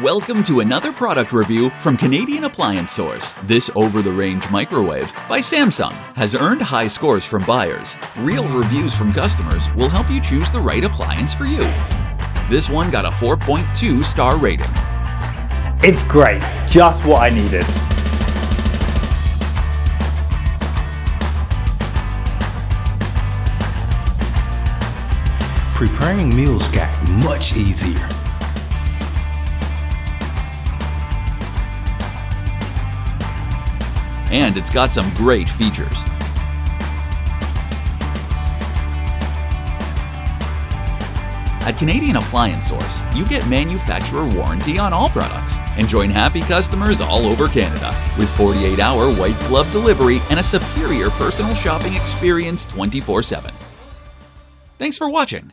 Welcome to another product review from Canadian Appliance Source. This over-the-range microwave by Samsung has earned high scores from buyers. Real reviews from customers will help you choose the right appliance for you. This one got a 4.2 star rating. It's great, just what I needed. Preparing meals got much easier. And it's got some great features. At Canadian Appliance Source, you get manufacturer warranty on all products and join happy customers all over Canada with 48-hour white glove delivery and a superior personal shopping experience 24/7. Thanks for watching.